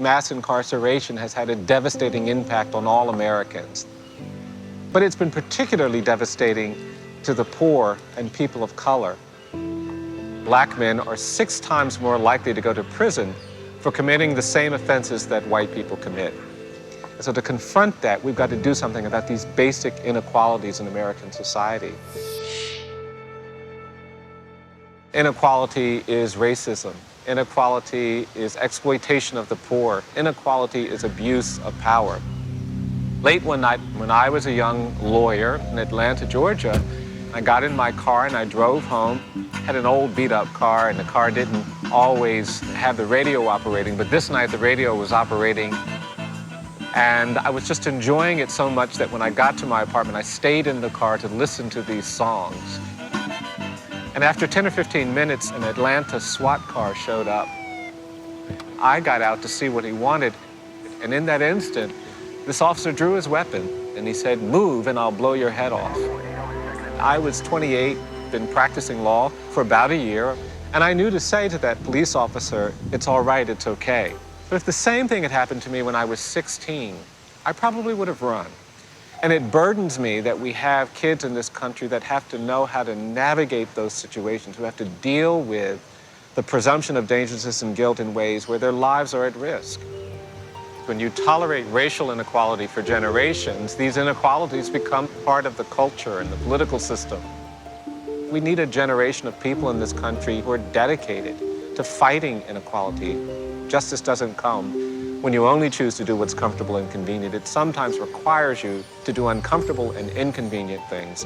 mass incarceration has had a devastating impact on all Americans. But it's been particularly devastating to the poor and people of color. Black men are 6 times more likely to go to prison for committing the same offenses that white people commit. And so to confront that, we've got to do something about these basic inequalities in American society. Inequality is racism. Inequality is exploitation of the poor. Inequality is abuse of power. Late one night, when I was a young lawyer in Atlanta, Georgia, I got in my car and I drove home. Had an old beat-up car, and the car didn't always have the radio operating, but this night the radio was operating. And I was just enjoying it so much that when I got to my apartment, I stayed in the car to listen to these songs. And after 10 or 15 minutes, an Atlanta SWAT car showed up. I got out to see what he wanted, and in that instant, this officer drew his weapon, and he said, "Move, and I'll blow your head off." I was 28, been practicing law for about a year, and I knew to say to that police officer, "It's all right, it's okay." But if the same thing had happened to me when I was 16, I probably would have run. And it burdens me that we have kids in this country that have to know how to navigate those situations, who have to deal with the presumption of dangerousness and guilt in ways where their lives are at risk. When you tolerate racial inequality for generations, these inequalities become part of the culture and the political system. We need a generation of people in this country who are dedicated to fighting inequality. Justice doesn't come when you only choose to do what's comfortable and convenient. It sometimes requires you to do uncomfortable and inconvenient things.